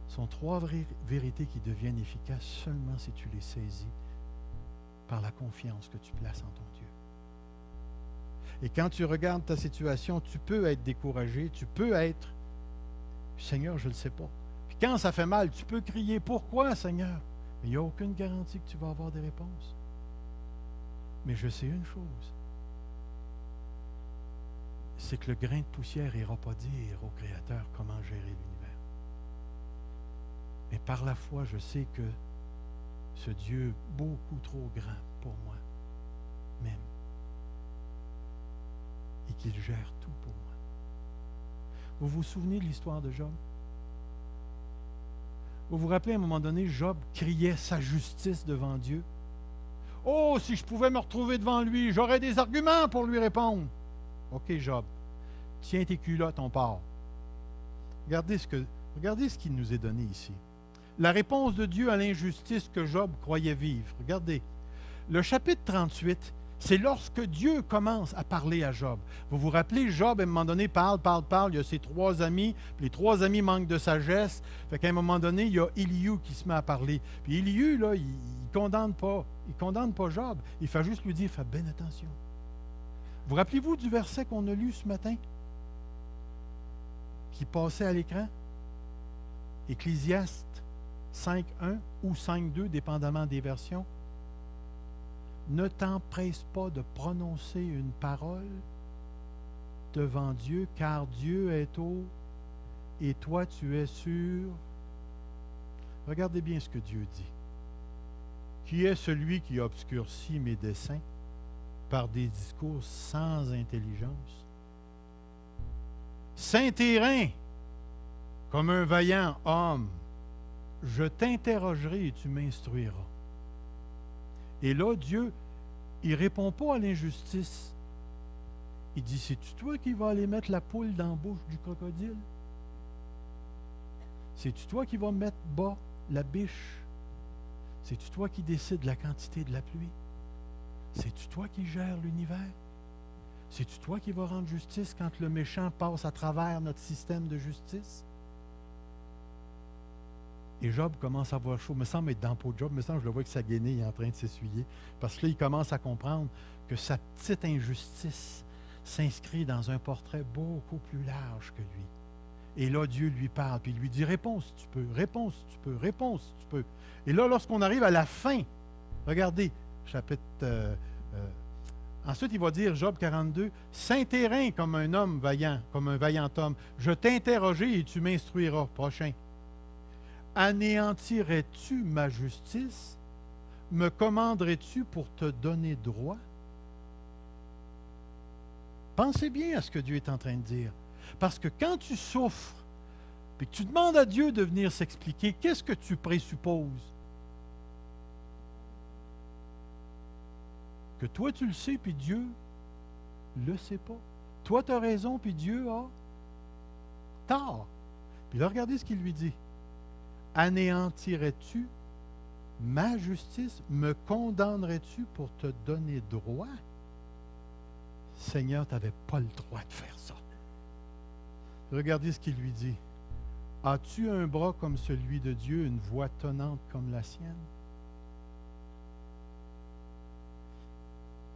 S1: sont trois vérités qui deviennent efficaces seulement si tu les saisis par la confiance que tu places en ton Dieu. Et quand tu regardes ta situation, tu peux être découragé, tu peux être « Seigneur, je ne le sais pas ». Puis quand ça fait mal, tu peux crier « Pourquoi, Seigneur ?» Mais il n'y a aucune garantie que tu vas avoir des réponses. Mais je sais une chose, c'est que le grain de poussière n'ira pas dire au Créateur comment gérer l'univers. Mais par la foi, je sais que ce Dieu beaucoup trop grand pour moi m'aime et qu'il gère tout pour moi. Vous vous souvenez de l'histoire de Job? Vous vous rappelez, à un moment donné, Job criait sa justice devant Dieu. Oh, si je pouvais me retrouver devant lui, j'aurais des arguments pour lui répondre. OK, Job, tiens tes culottes, on part. Regardez ce qui nous est donné ici. La réponse de Dieu à l'injustice que Job croyait vivre. Regardez, le chapitre 38, c'est lorsque Dieu commence à parler à Job. Vous vous rappelez, Job, à un moment donné, parle. Il y a ses 3 amis. Puis les 3 amis manquent de sagesse. Fait qu'à un moment donné, il y a Élihu qui se met à parler. Puis Élihu, là, il condamne pas. Il condamne pas Job. Il fait juste lui dire, fais bien attention. Vous rappelez-vous du verset qu'on a lu ce matin? Qui passait à l'écran? Ecclésiaste 5.1 ou 5.2, dépendamment des versions. Ne t'empresse pas de prononcer une parole devant Dieu, car Dieu est haut et toi tu es sur. Regardez bien ce que Dieu dit. Qui est celui qui obscurcit mes desseins par des discours sans intelligence? Saint-Hérin, comme un vaillant homme, je t'interrogerai et tu m'instruiras. Et là, Dieu, il ne répond pas à l'injustice. Il dit, c'est-tu toi qui vas aller mettre la poule dans la bouche du crocodile? C'est-tu toi qui vas mettre bas la biche? C'est-tu toi qui décides la quantité de la pluie? C'est-tu toi qui gères l'univers? C'est-tu toi qui vas rendre justice quand le méchant passe à travers notre système de justice? Et Job commence à avoir chaud. Il me semble être dans le pot de Job. Il me semble que je le vois que sa guenille est en train de s'essuyer. Parce que là, il commence à comprendre que sa petite injustice s'inscrit dans un portrait beaucoup plus large que lui. Et là, Dieu lui parle, puis il lui dit, réponds si tu peux, réponds si tu peux, réponds si tu peux. Et là, lorsqu'on arrive à la fin, regardez, chapitre... ensuite, il va dire, Job 42, « Saint-Hérin comme un homme vaillant, comme un vaillant homme, je t'interrogerai et tu m'instruiras. » Prochain. Anéantirais-tu ma justice? Me commanderais-tu pour te donner droit? Pensez bien à ce que Dieu est en train de dire. Parce que quand tu souffres, et que tu demandes à Dieu de venir s'expliquer, qu'est-ce que tu présupposes? Que toi tu le sais, puis Dieu ne le sait pas. Toi tu as raison, puis Dieu a tort. Puis là, regardez ce qu'il lui dit. Anéantirais-tu ma justice? Me condamnerais-tu pour te donner droit? Seigneur, tu n'avais pas le droit de faire ça. Regardez ce qu'il lui dit. As-tu un bras comme celui de Dieu, une voix tonnante comme la sienne?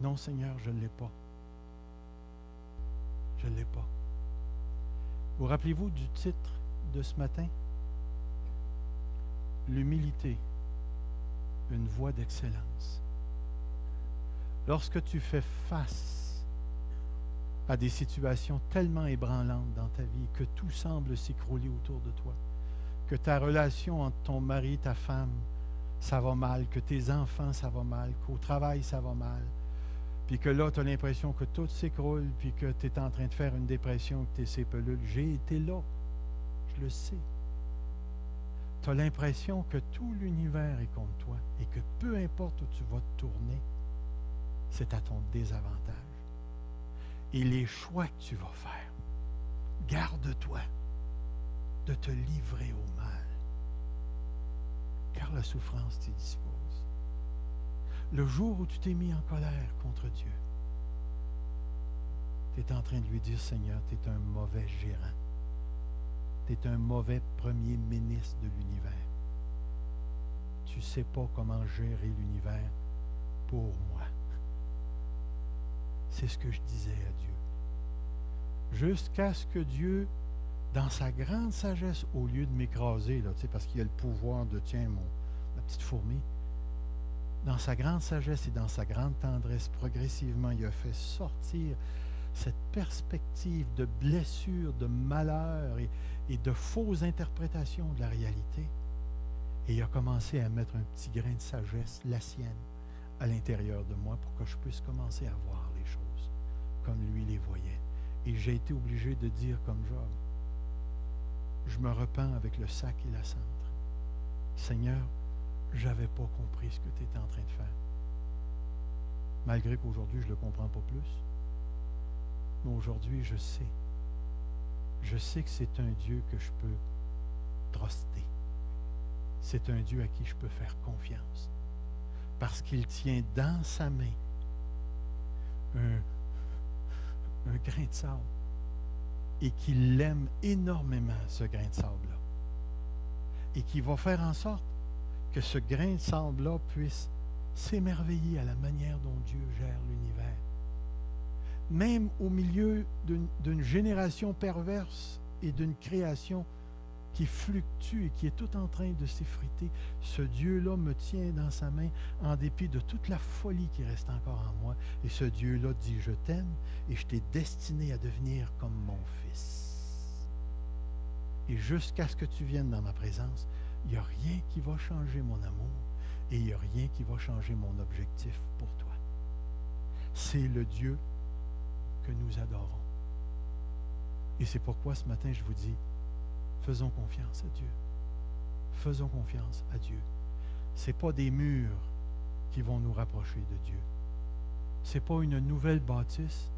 S1: Non, Seigneur, je ne l'ai pas. Je ne l'ai pas. Vous rappelez-vous du titre de ce matin? L'humilité, une voie d'excellence. Lorsque tu fais face à des situations tellement ébranlantes dans ta vie, que tout semble s'écrouler autour de toi, que ta relation entre ton mari et ta femme, ça va mal, que tes enfants, ça va mal, qu'au travail, ça va mal, puis que là, tu as l'impression que tout s'écroule, puis que tu es en train de faire une dépression, que tu es ces pelules. J'ai été là, je le sais. Tu as l'impression que tout l'univers est contre toi et que peu importe où tu vas te tourner, c'est à ton désavantage. Et les choix que tu vas faire, garde-toi de te livrer au mal, car la souffrance t'y dispose. Le jour où tu t'es mis en colère contre Dieu, tu es en train de lui dire, Seigneur, tu es un mauvais gérant. Tu es un mauvais premier ministre de l'univers. Tu ne sais pas comment gérer l'univers pour moi. C'est ce que je disais à Dieu. Jusqu'à ce que Dieu, dans sa grande sagesse, au lieu de m'écraser, là, parce qu'il a le pouvoir de, tiens, ma petite fourmi, dans sa grande sagesse et dans sa grande tendresse, progressivement, il a fait sortir cette perspective de blessure, de malheur et de fausses interprétations de la réalité. Et il a commencé à mettre un petit grain de sagesse, la sienne, à l'intérieur de moi pour que je puisse commencer à voir les choses comme lui les voyait. Et j'ai été obligé de dire comme Job, je me repens avec le sac et la cendre. Seigneur, je n'avais pas compris ce que tu étais en train de faire. Malgré qu'aujourd'hui, je ne le comprends pas plus. Mais aujourd'hui, je sais. Je sais que c'est un Dieu que je peux truster. C'est un Dieu à qui je peux faire confiance. Parce qu'il tient dans sa main un grain de sable et qu'il aime énormément ce grain de sable-là. Et qui va faire en sorte que ce grain de sable-là puisse s'émerveiller à la manière dont Dieu gère l'univers. Même au milieu d'une génération perverse et d'une création qui fluctue et qui est tout en train de s'effriter, ce Dieu-là me tient dans sa main en dépit de toute la folie qui reste encore en moi. Et ce Dieu-là dit, je t'aime et je t'ai destiné à devenir comme mon fils. Et jusqu'à ce que tu viennes dans ma présence, il n'y a rien qui va changer mon amour et il n'y a rien qui va changer mon objectif pour toi. C'est le Dieu que nous adorons. Et c'est pourquoi ce matin je vous dis, faisons confiance à Dieu. Faisons confiance à Dieu. Ce n'est pas des murs qui vont nous rapprocher de Dieu. Ce n'est pas une nouvelle bâtisse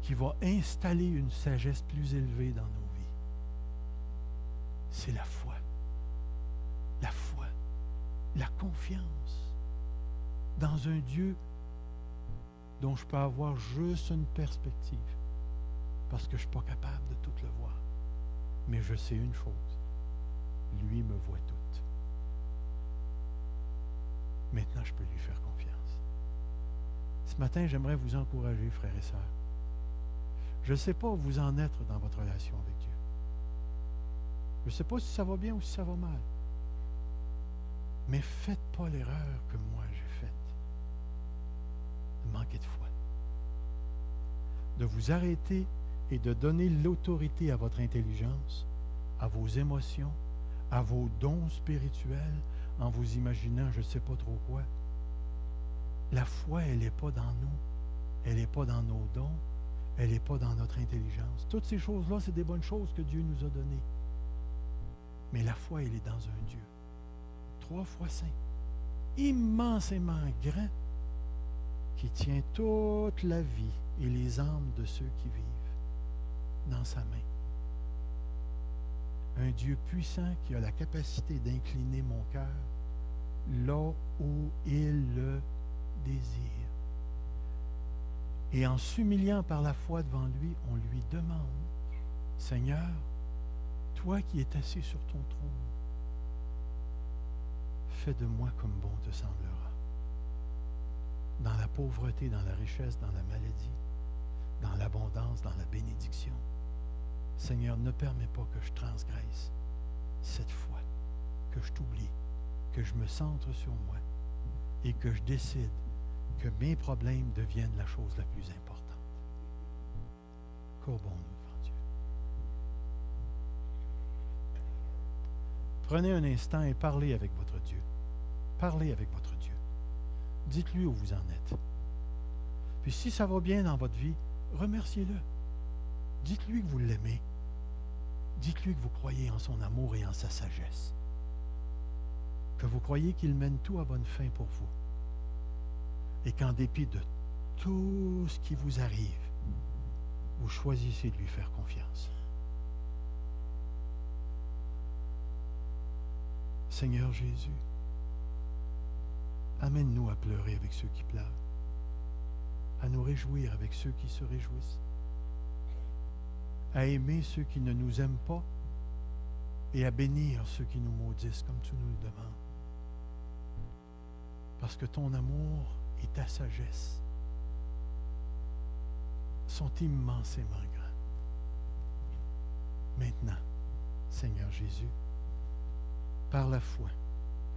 S1: qui va installer une sagesse plus élevée dans nos vies. C'est la foi. La foi. La confiance dans un Dieu dont je peux avoir juste une perspective parce que je ne suis pas capable de tout le voir. Mais je sais une chose, lui me voit tout. Maintenant, je peux lui faire confiance. Ce matin, j'aimerais vous encourager, frères et sœurs. Je ne sais pas où vous en êtes dans votre relation avec Dieu. Je ne sais pas si ça va bien ou si ça va mal. Mais faites pas l'erreur que moi j'ai faite. De manquer de foi. De vous arrêter et de donner l'autorité à votre intelligence, à vos émotions, à vos dons spirituels, en vous imaginant je ne sais pas trop quoi. La foi, elle n'est pas dans nous, elle n'est pas dans nos dons, elle n'est pas dans notre intelligence. Toutes ces choses-là, c'est des bonnes choses que Dieu nous a données. Mais la foi, elle est dans un Dieu, 3 fois saint, immensément grand, qui tient toute la vie et les âmes de ceux qui vivent dans sa main. Un Dieu puissant qui a la capacité d'incliner mon cœur là où il le désire. Et en s'humiliant par la foi devant lui, on lui demande, Seigneur, toi qui es assis sur ton trône, fais de moi comme bon te semblera. Dans la pauvreté, dans la richesse, dans la maladie, dans l'abondance, dans la bénédiction. Seigneur, ne permets pas que je transgresse cette foi, que je t'oublie, que je me centre sur moi et que je décide que mes problèmes deviennent la chose la plus importante. Courbons-nous devant Dieu. Prenez un instant et parlez avec votre Dieu. Parlez avec votre Dieu. Dites-lui où vous en êtes. Puis si ça va bien dans votre vie, remerciez-le. Dites-lui que vous l'aimez. Dites-lui que vous croyez en son amour et en sa sagesse. Que vous croyez qu'il mène tout à bonne fin pour vous. Et qu'en dépit de tout ce qui vous arrive, vous choisissez de lui faire confiance. Seigneur Jésus, amène-nous à pleurer avec ceux qui pleurent, à nous réjouir avec ceux qui se réjouissent, à aimer ceux qui ne nous aiment pas et à bénir ceux qui nous maudissent comme tu nous le demandes. Parce que ton amour et ta sagesse sont immensément grands. Maintenant, Seigneur Jésus, par la foi,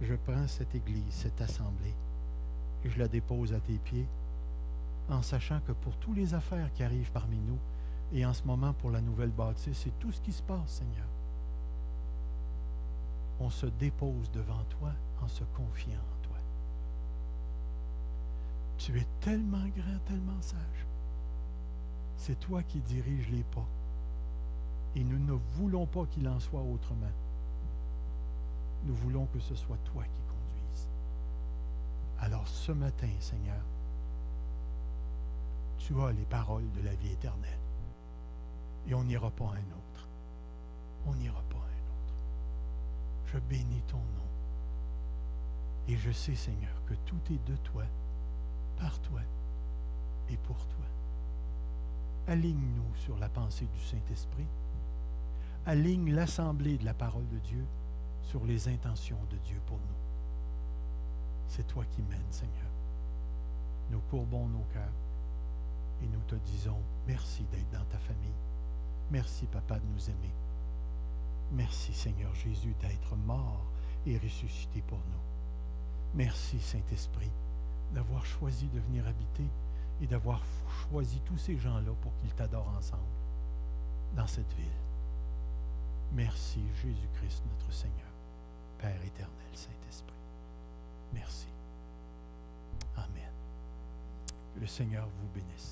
S1: je prends cette Église, cette assemblée, et je la dépose à tes pieds, en sachant que pour toutes les affaires qui arrivent parmi nous, et en ce moment pour la nouvelle bâtisse, c'est tout ce qui se passe, Seigneur. On se dépose devant toi en se confiant en toi. Tu es tellement grand, tellement sage. C'est toi qui diriges les pas. Et nous ne voulons pas qu'il en soit autrement. Nous voulons que ce soit toi qui conduises. Alors ce matin, Seigneur, tu as les paroles de la vie éternelle. Et on n'ira pas à un autre. On n'ira pas à un autre. Je bénis ton nom. Et je sais, Seigneur, que tout est de toi, par toi et pour toi. Aligne-nous sur la pensée du Saint-Esprit. Aligne l'assemblée de la parole de Dieu sur les intentions de Dieu pour nous. C'est toi qui mènes, Seigneur. Nous courbons nos cœurs et nous te disons merci d'être dans ta famille. Merci, Papa, de nous aimer. Merci, Seigneur Jésus, d'être mort et ressuscité pour nous. Merci, Saint-Esprit, d'avoir choisi de venir habiter et d'avoir choisi tous ces gens-là pour qu'ils t'adorent ensemble dans cette ville. Merci, Jésus-Christ, notre Seigneur, Père éternel, Saint-Esprit. Merci. Amen. Que le Seigneur vous bénisse.